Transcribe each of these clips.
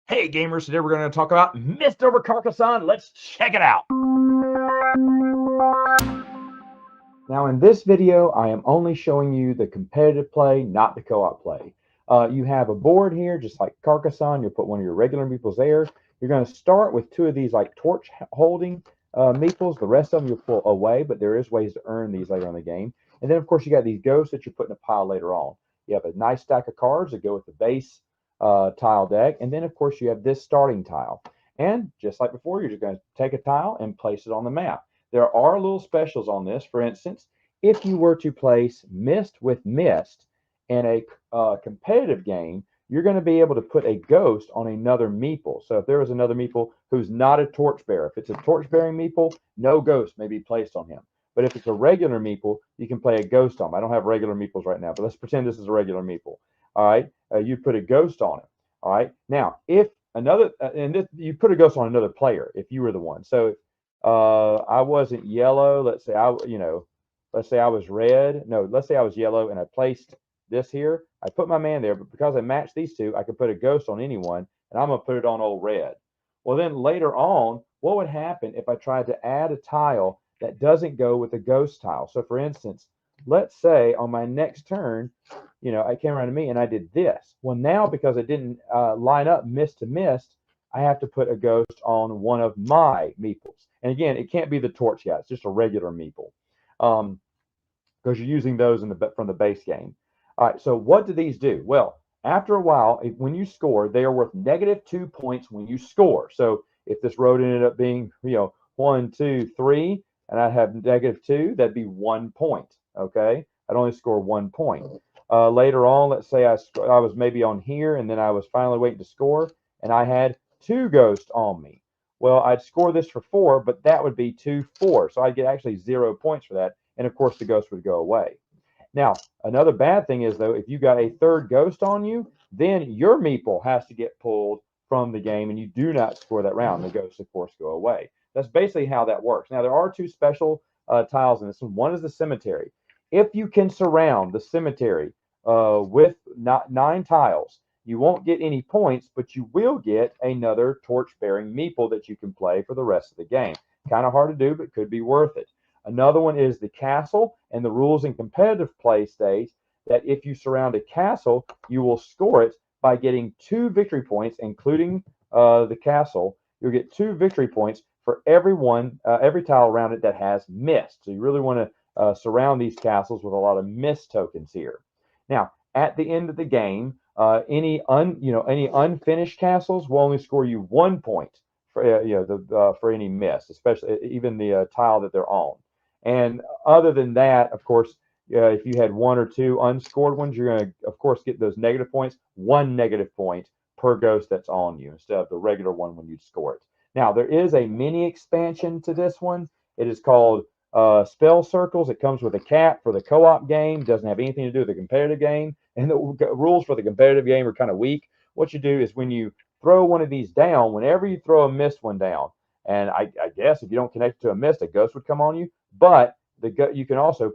Hey gamers, today we're going to talk about Myth Over Carcassonne. Let's check it out. Now in this video, I am only showing you the competitive play, not the co-op play. You have a board here, just like Carcassonne. You'll put one of your regular meeples there. You're going to start with two of these like torch holding meeples. The rest of them you'll pull away, but there is ways to earn these later on in the game. And then of course you got these ghosts that you put in a pile later on. You have a nice stack of cards that go with the base tile deck. And then of course you have this starting tile. And just like before, you're just going to take a tile and place it on the map. There are little specials on this. For instance, if you were to place Mist with Mist in a competitive game, you're going to be able to put a ghost on another meeple. So if there was another meeple who's not a torchbearer, if it's a torch-bearing meeple, no ghost may be placed on him. But if it's a regular meeple, you can play a ghost on him. I don't have regular meeples right now, but let's pretend this is a regular meeple. All right, you put a ghost on him. All right, now if another, you put a ghost on another player if you were the one. So I wasn't yellow. Let's say let's say I was red. No, let's say I was yellow and I placed this here. I put my man there, but because I matched these two, I could put a ghost on anyone, and I'm going to put it on old red. Well, then later on, what would happen if I tried to add a tile that doesn't go with the ghost tile? So for instance, let's say on my next turn, I came around to me and I did this. Well, now because I didn't line up Mist to Mist, I have to put a ghost on one of my meeples. And again, it can't be the torch guy. It's just a regular meeple. Because you're using those from the base game. All right, so what do these do? Well, after a while, when you score, they are worth -2 points when you score. So if this road ended up being, 1, 2, 3, and I have -2, that'd be 1 point. Okay, I'd only score 1 point. Later on, let's say I was maybe on here, and then I was finally waiting to score, and I had 2 ghosts on me. Well, I'd score this for 4, but that would be 2, 4. So I'd get actually 0 points for that. And of course, the ghost would go away. Now, another bad thing is, though, if you got a third ghost on you, then your meeple has to get pulled from the game, and you do not score that round. The ghosts, of course, go away. That's basically how that works. Now, there are 2 special tiles in this one. One is the cemetery. If you can surround the cemetery with 9 tiles, you won't get any points, but you will get another torch-bearing meeple that you can play for the rest of the game. Kind of hard to do, but could be worth it. Another one is the castle, and the rules in competitive play state that if you surround a castle, you will score it by getting 2 victory points, including the castle. You'll get 2 victory points for every tile around it that has Mist. So you really want to surround these castles with a lot of Mist tokens here. Now, at the end of the game, any unfinished castles will only score you 1 point for for any Mist, especially even the tile that they're on. And other than that, of course, if you had 1 or 2 unscored ones, you're going to, of course, get those negative points. 1 negative point per ghost that's on you instead of the regular one when you'd score it. Now, there is a mini expansion to this one. It is called Spell Circles. It comes with a cap for the co-op game. Doesn't have anything to do with the competitive game. And the rules for the competitive game are kind of weak. What you do is when you throw one of these down, whenever you throw a Mist one down, and I guess if you don't connect it to a Mist, a ghost would come on you. But you can also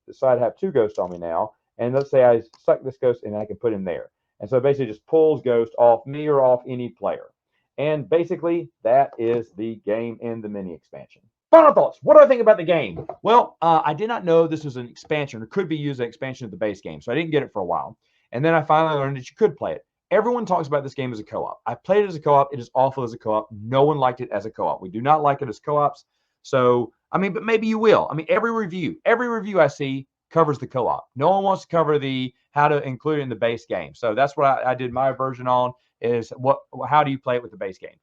decide to have 2 ghosts on me now. And let's say I suck this ghost and I can put him there. And so basically just pulls ghost off me or off any player. And basically that is the game in the mini expansion. Final thoughts. What do I think about the game? Well, I did not know this was an expansion or could be used as an expansion of the base game. So I didn't get it for a while. And then I finally learned that you could play it. Everyone talks about this game as a co-op. I played it as a co-op. It is awful as a co-op. No one liked it as a co-op. We do not like it as co-ops. So, but maybe you will. Every review I see covers the co-op. No one wants to cover how to include it in the base game. So that's what I did my version on is how do you play it with the base game?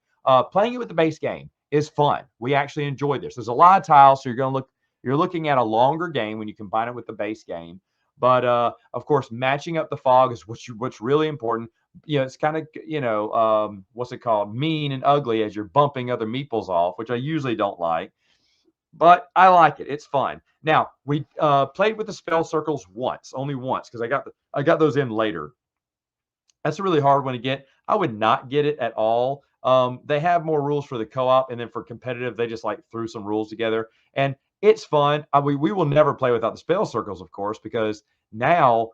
Playing it with the base game is fun. We actually enjoy this. There's a lot of tiles, so you're looking at a longer game when you combine it with the base game. But of course, matching up the fog is what's really important. It's kind of what's it called, mean and ugly as you're bumping other meeples off, which I usually don't like. But I like it. It's fun. Now, we played with the spell circles only once, because I got those in later. That's a really hard one to get. I would not get it at all. They have more rules for the co-op, and then for competitive, they just threw some rules together. And it's fun. We will never play without the spell circles, of course, because Now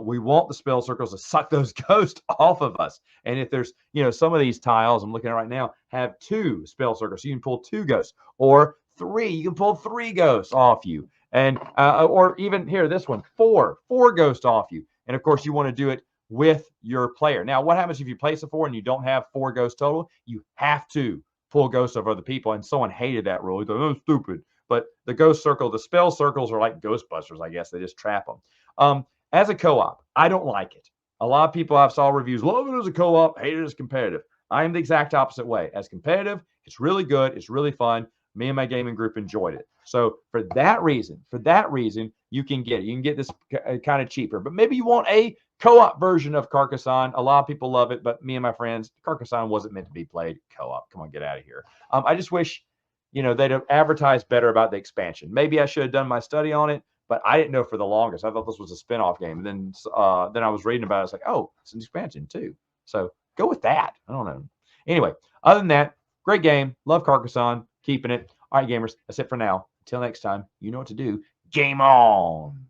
we want the spell circles to suck those ghosts off of us. And if there's, some of these tiles I'm looking at right now have 2 spell circles, so you can pull 2 ghosts, or 3, you can pull 3 ghosts off you. And or even here, this one, 4 ghosts off you. And of course, you want to do it with your player. Now, what happens if you place a 4 and you don't have 4 ghosts total? You have to pull ghosts of other people. And someone hated that rule. He thought, oh, stupid. But the ghost circle, the spell circles are like Ghostbusters, I guess. They just trap them. As a co-op, I don't like it. A lot of people I've saw reviews, love it as a co-op, hate it as competitive. I am the exact opposite way. As competitive, it's really good. It's really fun. Me and my gaming group enjoyed it. So for that reason, you can get it. You can get this kind of cheaper. But maybe you want a co-op version of Carcassonne. A lot of people love it, but me and my friends, Carcassonne wasn't meant to be played co-op. Come on, get out of here. I just wish, they'd have advertised better about the expansion. Maybe I should have done my study on it, but I didn't know for the longest. I thought this was a spin-off game. And then I was reading about it. It's like, oh, it's an expansion too. So go with that. I don't know. Anyway, other than that, great game. Love Carcassonne. Keeping it. All right, gamers, that's it for now. Until next time, you know what to do. Game on.